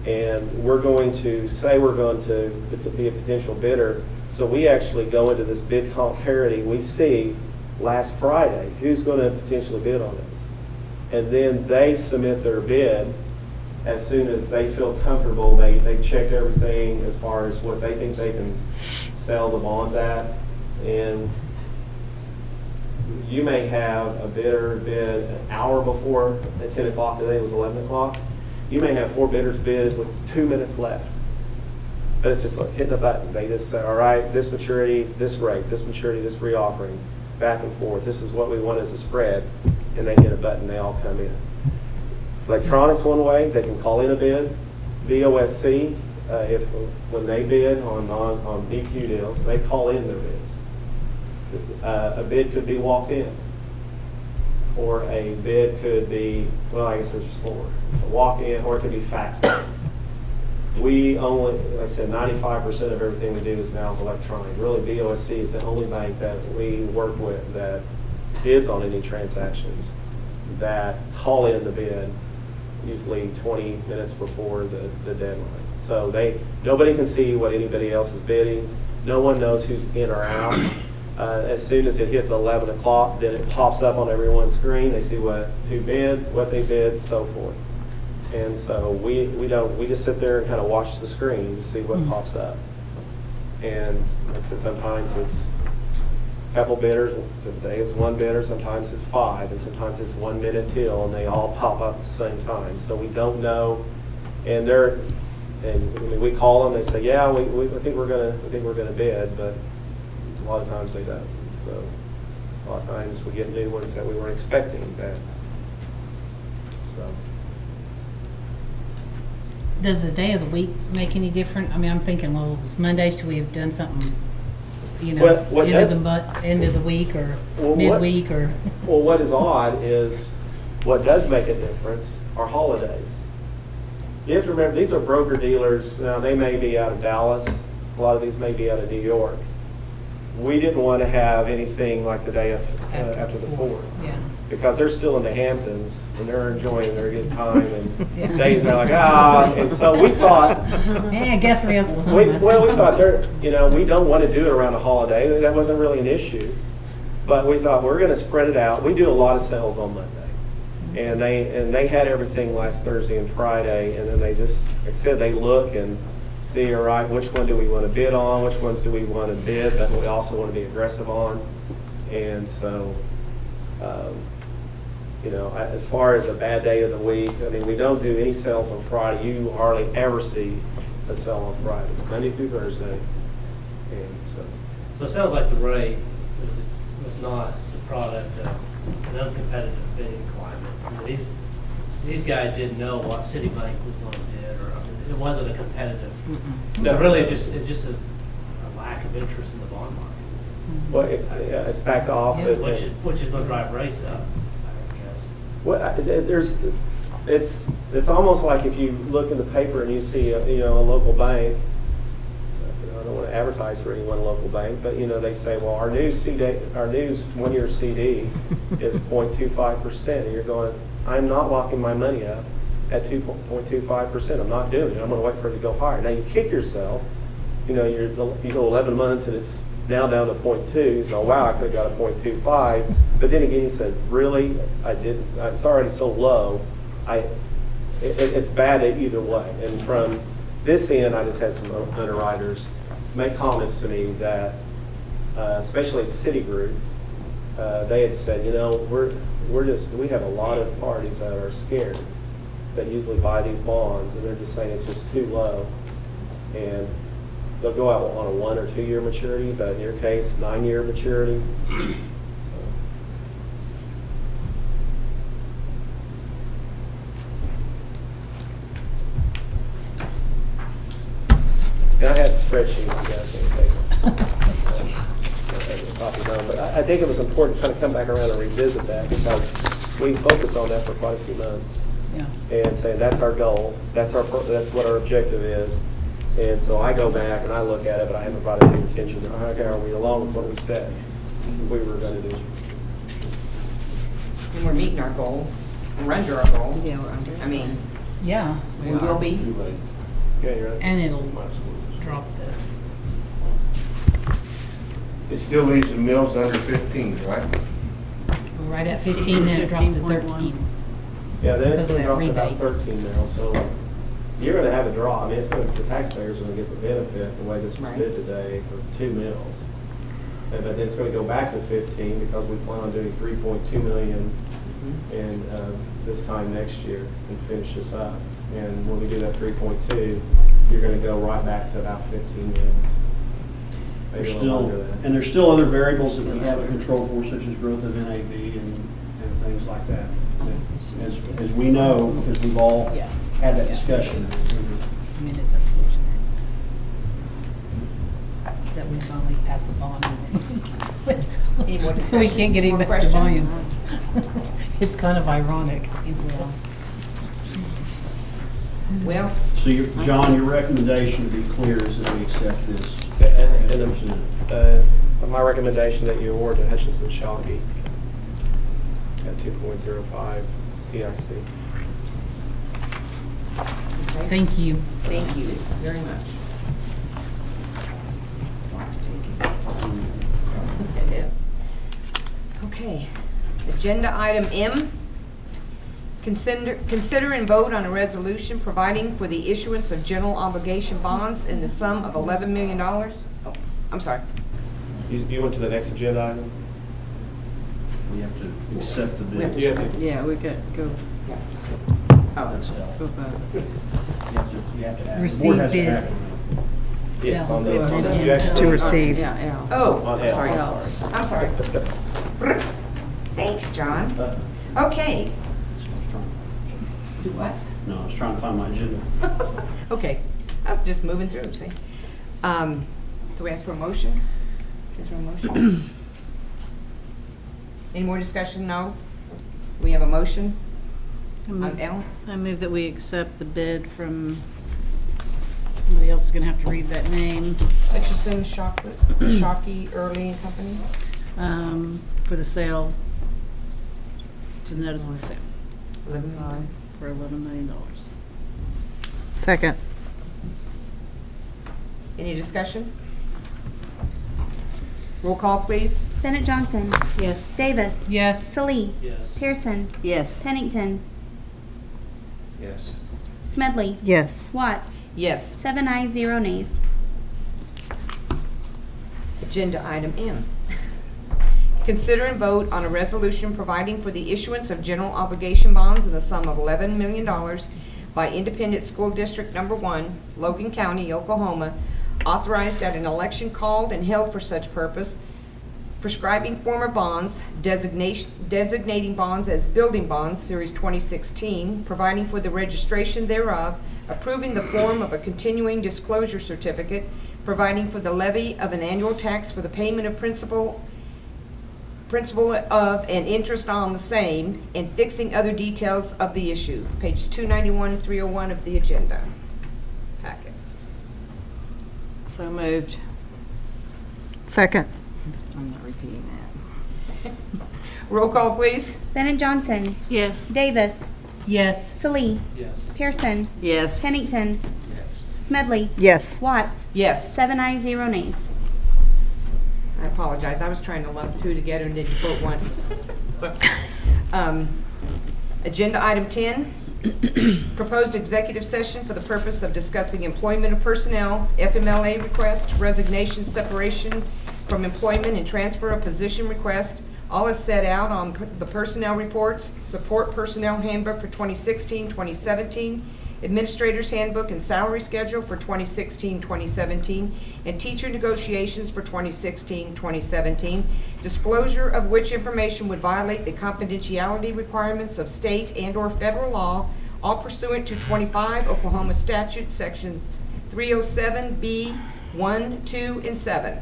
and we're going to say we're going to be a potential bidder. So we actually go into this bid comp parity. We see last Friday who's going to potentially bid on this. And then they submit their bid. As soon as they feel comfortable, they check everything as far as what they think they can sell the bonds at. And you may have a bidder bid an hour before at 10 o'clock today, it was 11 o'clock. You may have 4 bidders bid with 2 minutes left. But it's just like hitting a button. They just say, all right, this maturity, this rate, this maturity, this reoffering, back and forth. This is what we want as a spread. And they hit a button, they all come in. Electronics one way, they can call in a bid. BOSC, when they bid on BQ deals, they call in their bids. A bid could be walked in, or a bid could be, well, I guess there's just 4. It's a walk in, or it could be faxed in. We only, like I said, 95% of everything we do is now is electronic. Really, BOSC is the only bank that we work with that bids on any transactions that call in the bid usually 20 minutes before the deadline. So nobody can see what anybody else is bidding. No one knows who's in or out. As soon as it hits 11 o'clock, then it pops up on everyone's screen. They see who bid, what they bid, so forth. And so we just sit there and kind of watch the screen to see what pops up. And like I said, sometimes it's a couple bidders. Today it was 1 bidder. Sometimes it's 5, and sometimes it's 1 minute till, and they all pop up at the same time. So we don't know. And we call them. They say, yeah, I think we're gonna bid, but a lot of times they don't. So a lot of times we get new ones that we weren't expecting that. So. Does the day of the week make any difference? I mean, I'm thinking, well, if it's Monday, should we have done something, end of the week or midweek or? Well, what is odd is what does make a difference are holidays. You have to remember, these are broker dealers. Now, they may be out of Dallas. A lot of these may be out of New York. We didn't want to have anything like the day after the 4th. Yeah. because they're still in the Hamptons and they're enjoying their good time and they're like, and so we thought, Yeah, Guthrie, Oklahoma. we thought we don't want to do it around a holiday. That wasn't really an issue. But we thought we're going to spread it out. We do a lot of sales on Monday. And they had everything last Thursday and Friday. And then they just, like I said, they look and see, all right, which one do we want to bid on? Which ones do we want to bid, but we also want to be aggressive on? And so, as far as a bad day of the week, I mean, we don't do any sales on Friday. You hardly ever see a sale on Friday, Monday through Thursday. And So it sounds like the rate was not the product of an uncompetitive bidding climate. I mean, these guys didn't know what Citibank was going to bid, or I mean, it wasn't a competitive. No. Really, it's just a lack of interest in the bond market, well, it's backed off. Yeah. and- which is going to drive rates up, I guess. Well, it's almost like if you look in the paper and you see a local bank. I don't want to advertise for any one local bank, but they say, well, our new 1-year CD is 0.25%, and you're going, I'm not locking my money up at 2.25%. I'm not doing it. I'm going to wait for it to go higher. Now you kick yourself. You go 11 months and it's now down to 0.2. So wow, I could have got a 0.25. But then again, you said, really, I didn't. It's already so low. It's bad either way. And from this end, I just had some underwriters make comments to me that, especially Citigroup, they had said, we have a lot of parties that are scared that usually buy these bonds, and they're just saying it's just too low, and they'll go out on a 1 or 2 year maturity, but in your case, 9-year maturity. And I had the spreadsheet, you guys can take copy down, but I think it was important to kind of come back around and revisit that, because we focused on that for quite a few months. Yeah. And saying that's our goal, that's what our objective is. And so I go back and I look at it, but I haven't brought it to attention. Okay, are we along with what we said we were going to do? And we're meeting our goal. We're under our goal. Yeah, we're under. I mean, Yeah, we will be. Too late. Yeah, you're right. and it'll drop the, It still leaves the mills under 15, right? we're right at 15, then it drops to 13. Yeah, then it's Because of going to that drop to about rebate. 13 now, so you're going to have a draw. I mean, the taxpayers are going to get the benefit, the way this was Right. bid today, for 2 mills. But then it's going to go back to 15 because we plan on doing 3.2 million in this time next year and finish this up. And when we do that 3.2, you're going to go right back to about 15 mills. Maybe There's a little still, under that. and there's still other variables that we haven't controlled for, such as growth of NAV and things like that. As we know, because we've all Yeah. had that discussion. I mean, it's unfortunate that we finally passed the bond. Any more We discussion? can't get any More back to questions? volume. It's kind of ironic. Well, So, John, your recommendation, to be clear, is that we accept this And as presented. my recommendation that you award to Hutchinson Shockey at 2.05 TIC. okay. Thank you. Thank you very much. It is. Okay. Agenda item M. Consider and vote on a resolution providing for the issuance of general obligation bonds in the sum of $11 million. Oh, I'm sorry. You went to the next agenda item? We have to accept the We have bid. to You have to- Yeah, we could go, Oh, That's L. go above. You have to add. the Receive board has to add bids. it. Yes, No. on the, Well, you yeah. actually. To receive. Yeah, yeah. Oh, On I'm L, sorry. I'm sorry. I'm sorry. Thanks, John. Okay. Do what? No, I was trying to find my agenda. Okay, I was just moving through, see. So we ask for a motion? Is there a motion? Any more discussion? No? We have a motion on L? I move that we accept the bid from, somebody else is gonna have to read that name, Hutchison Shockey Early and Company? for the sale to notice the sale 11. for $11 million. Second. Any discussion? Roll call, please. Bennett Johnson. Yes. Davis. Yes. Salee. Yes. Pearson. Yes. Pennington. Yes. Smedley. Yes. Watts. Yes. 7 ayes, 0 nays. Agenda item M. Consider and vote on a resolution providing for the issuance of general obligation bonds in the sum of $11 million by Independent School District Number 1, Logan County, Oklahoma, authorized at an election called and held for such purpose, prescribing former bonds, designating bonds as building bonds, Series 2016, providing for the registration thereof, approving the form of a continuing disclosure certificate, providing for the levy of an annual tax for the payment of principal of and interest on the same, and fixing other details of the issue. Pages 291 and 301 of the agenda packet. So moved. Second. I'm not repeating that. Roll call, please. Bennett Johnson. Yes. Davis. Yes. Salee. Yes. Pearson. Yes. Pennington. Smedley. Yes. Watts. Yes. 7 ayes, 0 nays. I apologize. I was trying to lump two together and didn't vote once. So, agenda item 10, proposed executive session for the purpose of discussing employment of personnel, FMLA request, resignation, separation from employment, and transfer of position request. All is set out on the personnel reports, support personnel handbook for 2016-2017, administrator's handbook and salary schedule for 2016-2017, and teacher negotiations for 2016-2017, disclosure of which information would violate the confidentiality requirements of state and/or federal law, all pursuant to 25 Oklahoma statutes, sections 307B, 1, 2, and 7.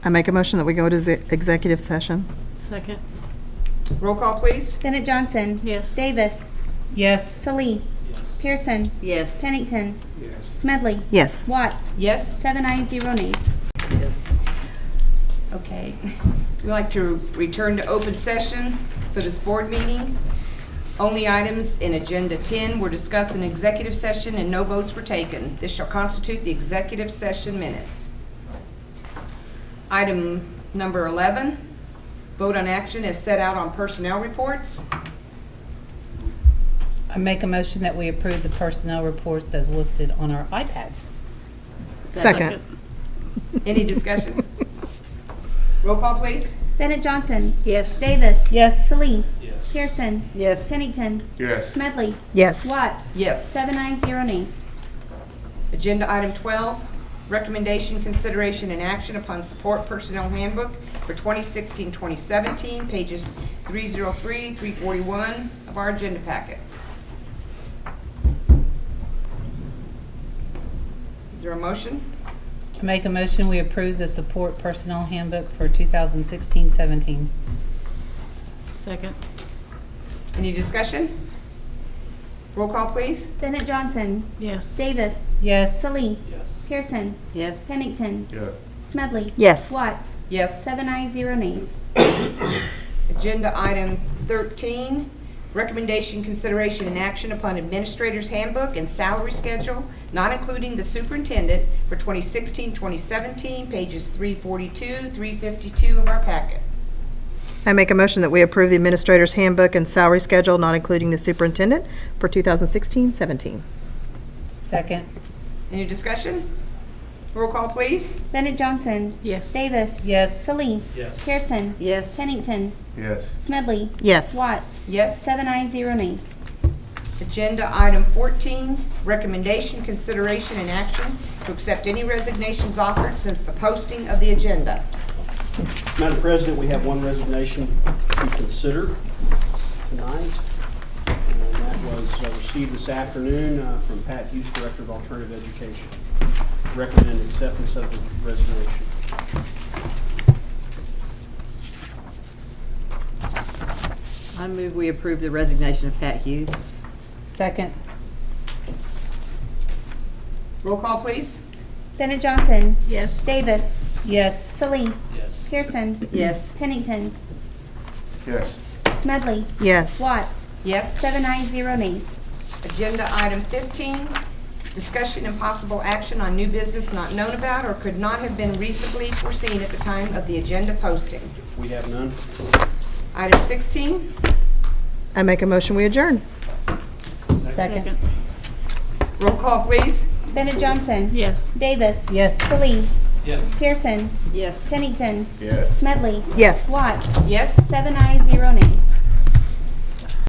I make a motion that we go to executive session. Second. Roll call, please. Bennett Johnson. Yes. Davis. Yes. Salee. Pearson. Yes. Pennington. Yes. Smedley. Yes. Watts. Yes? 7 ayes, 0 nays. Okay. We'd like to return to open session for this board meeting. Only items in Agenda 10 were discussed in executive session and no votes were taken. This shall constitute the executive session minutes. Item number 11, vote on action as set out on personnel reports. I make a motion that we approve the personnel reports as listed on our iPads. Second. Any discussion? Roll call, please. Bennett Johnson. Yes. Davis. Yes. Salee. Yes. Pearson. Yes. Pennington. Yes. Smedley. Yes. Watts. Yes. 7 ayes, 0 nays. Agenda item 12, recommendation, consideration, and action upon support personnel handbook for 2016-2017, pages 303, 341 of our agenda packet. Is there a motion? I make a motion we approve the support personnel handbook for 2016-17. Second. Any discussion? Roll call, please. Bennett Johnson. Yes. Davis. Yes. Salee. Yes. Pearson. Yes. Pennington. Yes. Smedley. Yes. Watts. Yes. 7 ayes, 0 nays. Agenda item 13, recommendation, consideration, and action upon administrator's handbook and salary schedule, not including the superintendent, for 2016-2017, pages 342, 352 of our packet. I make a motion that we approve the administrator's handbook and salary schedule, not including the superintendent, for 2016-17. Second. Any discussion? Roll call, please. Bennett Johnson. Yes. Davis. Yes. Salee. Yes. Pearson. Yes. Pennington. Yes. Smedley. Yes. Watts. Yes. 7 ayes, 0 nays. Agenda item 14, recommendation, consideration, and action to accept any resignations offered since the posting of the agenda. Madam President, we have one resignation to consider tonight. And that was received this afternoon from Pat Hughes, Director of Alternative Education. Recommend acceptance of the resignation. I move we approve the resignation of Pat Hughes. Second. Roll call, please. Bennett Johnson. Yes. Davis. Yes. Salee. Yes. Pearson. Yes. Pennington. Yes. Smedley? Yes. Watts? Yes. 7 ayes, 0 nays. Agenda item 15, discussion and possible action on new business not known about or could not have been reasonably foreseen at the time of the agenda posting. We have none. Item 16, I make a motion, we adjourn. Second. roll call, please. Bennett Johnson? Yes. Davis? Yes. Salee? Yes. Pearson? Yes. Pennington? Yes. Smedley? Yes. Watts? Yes. 7 ayes, 0 nays.